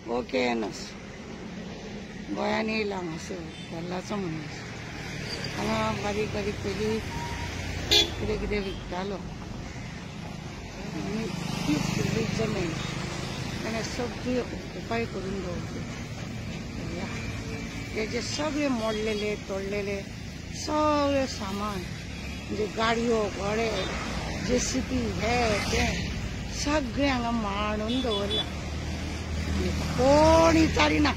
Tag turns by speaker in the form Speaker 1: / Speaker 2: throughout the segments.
Speaker 1: Okay एनस गोंयान येयला हांगासर वेल्लाचो मनीस हांगा बारीक बारीक पयलीं कितें कितें विकतालो आनी तीच फुडली जमीन ताणें सगळी उपाय करून दवरली. तेजे सगळे मोडलेले तोडलेले सगळे सामान म्हणजे गाडयो घोडे JCB हे ते सगळे हांगा मांडून दवरला. कोणी विचारिना.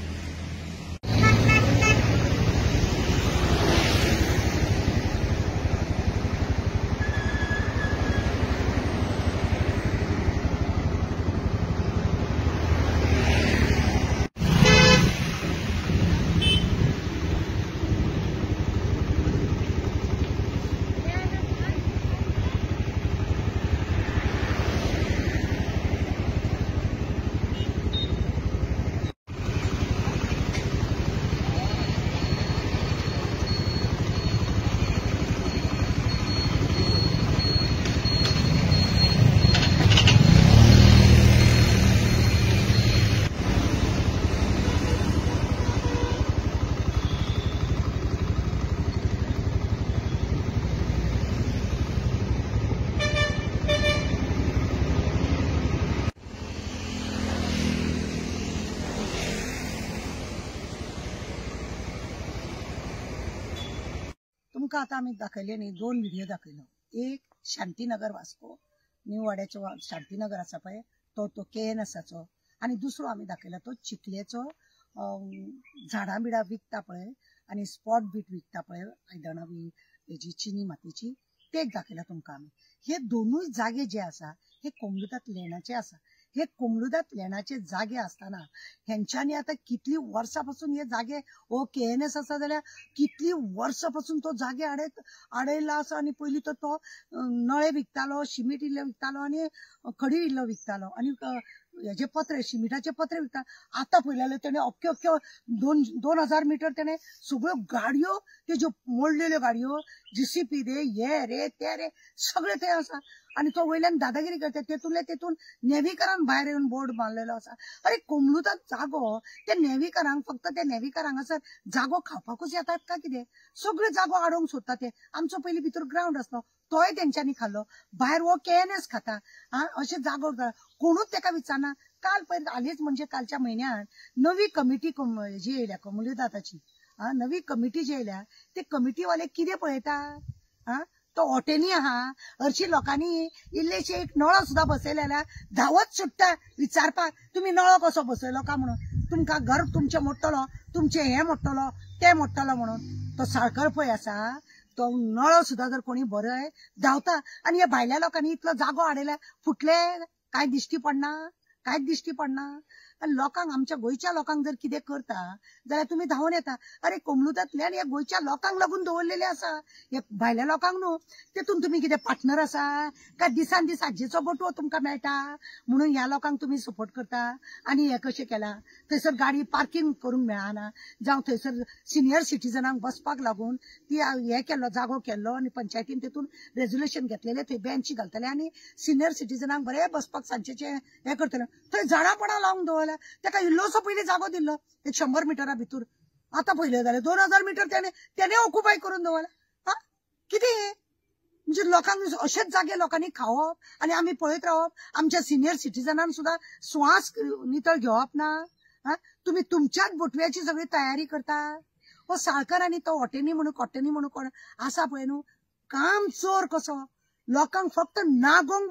Speaker 1: तुमकां आतां आमी दाखयले न्ही 2 व्हिडिओ दाखयलो. एक शांतीनगर वास्को न्यू वाड्याचो शांतीनगर आसा पळय तो KNSाचो आनी दुसरो आमी दाखयला तो चिखलेचो झाडां बिडां विकता पळय आनी स्पॉट बीट विकता पळय आयदनां बी हेजी चिनी मातीची ते दाखयला तुमकां आमी. हे दोनूय जागे जे आसा हे कोमलुदात लेणाचे आसा. हे कोमलुदात लेणाचे जागे असताना ह्यांच्यानी आता कितली वर्सापासून हे जागे KNS आसा जाल्यार कितली वर्सापासून तो जागे आडयला आसा आणि पयली तो नळे विकतालो सिमीट इल्ले विकतालो आणि खडी इल्लो विकतालो आणि हेजे पत्रे सिमिटाचे पत्रे विकता. आता पळयलें तेणे अख्ख्यो 2000 मीटर तेणे सगळ्यो गाडयो तेज्यो मोडलेल्यो गाडयो JCB रे हे रे ते रे सगळे ते आसा आणि तो वयल्यान दादागिरी करता. तेतून नेविकारान भायर येवन बोर्ड मारलेलो आसा. अरे कोमलुदात जागो त्या नेविकारांक फक्त त्या नेविकार हांगासर जागो खावपाकूच येतात का कितें? सगळे जागो आडोवंक सोदता ते. आमचो पयलीं भितर ग्राउंड आसलो तोय तेंच्यांनी खाल्लो. भायर KNS खाता अशें जागो कोणूच तेका विचारना. काल पयर हालींच म्हणजे कालच्या म्हयन्यात नवी कमिटी जी येयल्या कोमलुदाताची नवी कमिटी जी येयल्या ते कमिटीवाले कितें पळयता तो हॉटेली आहा हरशीं लोकांनी इल्लेशे एक नळो सुद्धा बसयले जाल्यार धावत सुट्टा विचारपाक तुमी नळो कसो बसयलो का म्हणून. तुमकां घर तुमचें मोडटलो तुमचें हें मोडटलो तें मोडटलो म्हणून. तो साळकर पळय आसा तो नळो सुद्धा जर कोणी बरय धांवता आनी ह्या भायल्या लोकांनी इतलो जागो आडयला फुटले कांय दिश्टी पडना कांयच दिश्टी पडना. लोकांक आमच्या गोंयच्या लोकांक जर कितें करता जाल्यार तुमी धांवन येता. अरे कोमलुदातल्यान ह्या गोंयच्या लोकांक लागून दवरलेले आसा हे भायल्या लोकांक न्हू. तेतून तुमी कितें पार्टनर आसा काय दिसान दीस हाजेचो बटवो तुमकां मेळटा म्हणून ह्या लोकांक तुमी सपोर्ट करता. आनी हे कशें केलां थंयसर गाडी पार्किंग करूंक मेळना जावं थंयसर सिनियर सिटीजनांक बसपाक लागून ती हे केल्लो जागो केल्लो आनी पंचायतीन तेतून रेजोल्युशन घेतलेले थंय बेंच घालतले आनी सिनियर सिटीजनांक बरें बसपाक सांजेचे हे करतले. थंय झाडां पडां लावंक दवरल्या. तेका इल्लोसो पयलीं जागो दिल्लो 100 मिटरा भितर. आतां पयलें जाल्यार 2000 मिटर तेणे ऑक्युपाय करून दवरला. कितें म्हणजे लोकांक अशेच जागे लोकांनी खावप आनी आमी पळयत रावप. आमच्या सिनियर सिटीजनान सुद्धा श्वास नितळ घेवप ना. तुम्ही तुमच्याच बोटव्याची सगळी तयारी करता. हो साळकर आनी तो हॉटेली म्हणून कॉटनी म्हणून कोण आसा पळय न्हू काम चोर कसो लोकांक फक्त नागोंक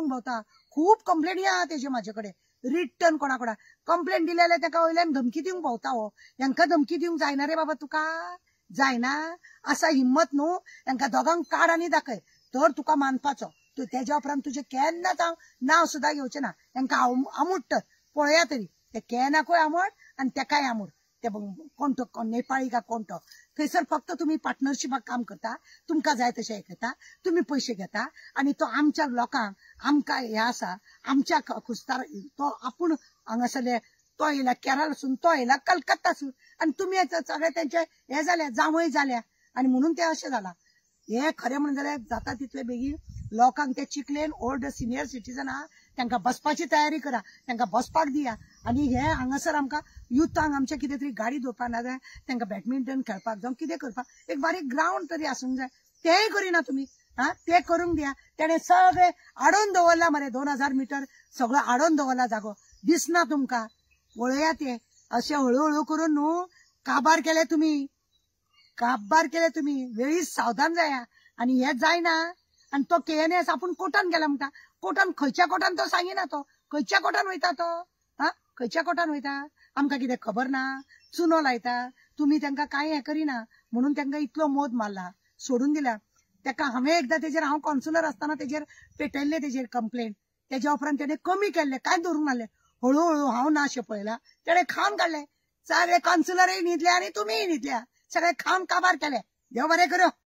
Speaker 1: भोंवता. खूप कंप्लेनी आहा तेजे म्हाजे कडेन रिटर्न कोणा कंप्लेन दिलेले तेका वयल्यान धमकी दिवंक भोंवता. हो हांकां धमकी दिवंक जायना रे बाबा तुका जायना असा हिम्मत न्हू. हांकां दोगांक काड आनी दाखय तर तुका मानपाचो. तू तेज्या उपरांत तुजें केन्नाच हांव नांव सुद्धा घेवचें ना. हांकां आमूट तर पळया तरी ते केनाकूय आमट आनी तेकाय आमूट. ते कोण तो नेपाळी का कोण तो थंयसर फक्त तुम्ही पार्टनरशिपाक काम करता. तुमकां जाय तशें हे करता तुम्ही पैसे घेता आनी तो आमच्या लोकांक आमकां हे आसा आमच्या खुस्तार तो आपूण हांगासरले तो येयला केरळसून तो येयला कलकत्तासून आनी तुमी सगळे तेंचे हे जाल्या जावय जाल्या आनी म्हणून ते अशें जाला. हे खरें म्हणून जाल्यार जाता तितले बेगीन लोकांक ते चिखलेन ओल्ड सिनियर सिटीजन आहा तांकां बसपाची तयारी करा, तांकां बसपाक दिया. आनी हे हांगासर आमकां युथांक आमच्या कितें तरी गाडी दवरपाक ना जाय, तांकां बॅडमिंटन खेळपाक जावं कितें करपाक एक बारीक ग्राउंड तरी आसूंक जाय. तेंय करिना तुमी. ते करूंक दिया. तेणे सगळे आडोवन दवरला मरे 2000 मीटर सगळो आडोवन दवरला जागो. दिसना तुमकां. पळया ते अशें हळूहळू करून न्हू काबार केले तुम्ही. वेळीच सावधान जाया. आनी हे जायना. आनी तो KNS आपूण कोर्टान गेला म्हणटा. कोर्टान खंयच्या कोर्टान तो सांगिना. तो खंयच्या कोर्टान वयता तो. खंयच्या कोर्टान वयता आमकां कितें खबर ना. चुनो लायता. तुम्ही तांकां कांय हें करिना म्हणून तांकां इतलो मोद मारला, सोडून दिला. ताका हांवें एकदां तेजेर हांव कॉन्सुलर आसतना तेजेर पेटयल्ले तेजेर कंप्लेंट. तेज्या उपरांत तेणे कमी केल्ले, कांय धरून नासले. हळूहळू हांव ना अशें पळयला तेणे खावन काडले. सगळे कॉन्सुलरय न्हिदले आनी तुमीय न्हिदल्या. सगळे खावन काबार केले. देव बरें करूं.